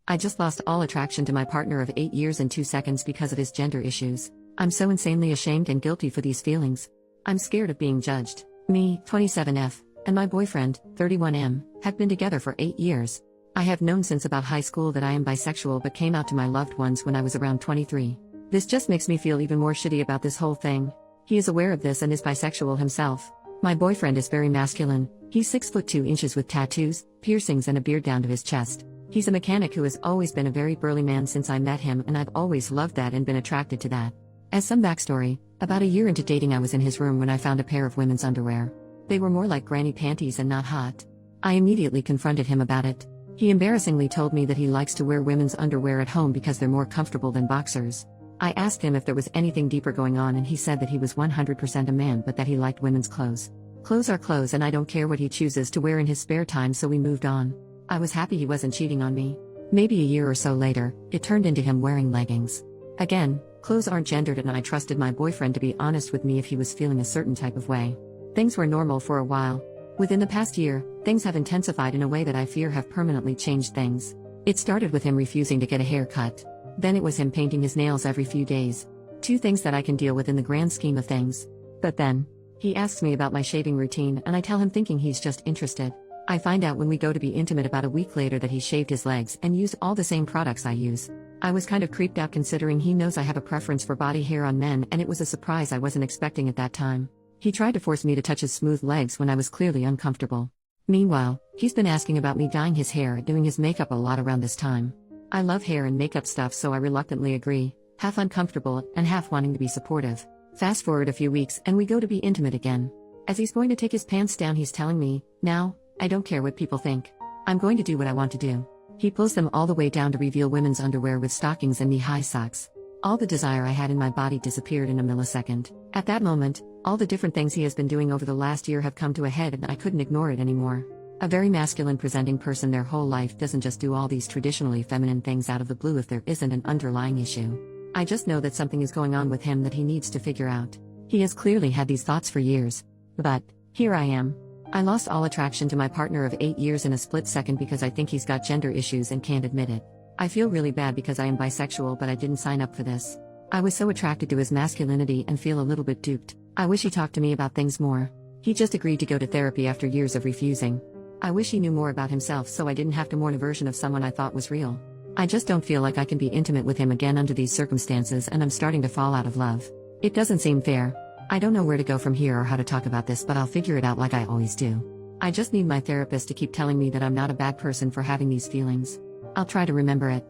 I just lost all attraction to my partner of 8 years and 2 seconds because of his gender issues. I'm so insanely ashamed and guilty for these feelings. I'm scared of being judged. Me, 27F, and my boyfriend, 31M, have been together for 8 years. I have known since about high school that I am bisexual but came out to my loved ones when I was around 23. This just makes me feel even more shitty about this whole thing. He is aware of this and is bisexual himself. My boyfriend is very masculine. He's 6'2" with tattoos, piercings and a beard down to his chest. He's a mechanic who has always been a very burly man since I met him, and I've always loved that and been attracted to that. As some backstory, about a year into dating I was in his room when I found a pair of women's underwear. They were more like granny panties and not hot. I immediately confronted him about it. He embarrassingly told me that he likes to wear women's underwear at home because they're more comfortable than boxers. I asked him if there was anything deeper going on, and he said that he was 100% a man but that he liked women's clothes. Clothes are clothes and I don't care what he chooses to wear in his spare time, so we moved on. I was happy he wasn't cheating on me. Maybe a year or so later, it turned into him wearing leggings. Again, clothes aren't gendered, and I trusted my boyfriend to be honest with me if he was feeling a certain type of way. Things were normal for a while. Within the past year, things have intensified in a way that I fear have permanently changed things. It started with him refusing to get a haircut. Then it was him painting his nails every few days. 2 things that I can deal with in the grand scheme of things. But then, he asks me about my shaving routine and I tell him thinking he's just interested. I find out when we go to be intimate about a week later that he shaved his legs and used all the same products I use. I was kind of creeped out considering he knows I have a preference for body hair on men, and it was a surprise I wasn't expecting at that time. He tried to force me to touch his smooth legs when I was clearly uncomfortable. Meanwhile, he's been asking about me dyeing his hair and doing his makeup a lot around this time. I love hair and makeup stuff, so I reluctantly agree, half uncomfortable and half wanting to be supportive. Fast forward a few weeks and we go to be intimate again. As he's going to take his pants down, he's telling me, "Now, I don't care what people think. I'm going to do what I want to do." He pulls them all the way down to reveal women's underwear with stockings and knee-high socks. All the desire I had in my body disappeared in a millisecond. At that moment, all the different things he has been doing over the last year have come to a head and I couldn't ignore it anymore. A very masculine presenting person their whole life doesn't just do all these traditionally feminine things out of the blue if there isn't an underlying issue. I just know that something is going on with him that he needs to figure out. He has clearly had these thoughts for years. But, here I am. I lost all attraction to my partner of 8 years in a split second because I think he's got gender issues and can't admit it. I feel really bad because I am bisexual, but I didn't sign up for this. I was so attracted to his masculinity and feel a little bit duped. I wish he talked to me about things more. He just agreed to go to therapy after years of refusing. I wish he knew more about himself so I didn't have to mourn a version of someone I thought was real. I just don't feel like I can be intimate with him again under these circumstances, and I'm starting to fall out of love. It doesn't seem fair. I don't know where to go from here or how to talk about this, but I'll figure it out like I always do. I just need my therapist to keep telling me that I'm not a bad person for having these feelings. I'll try to remember it.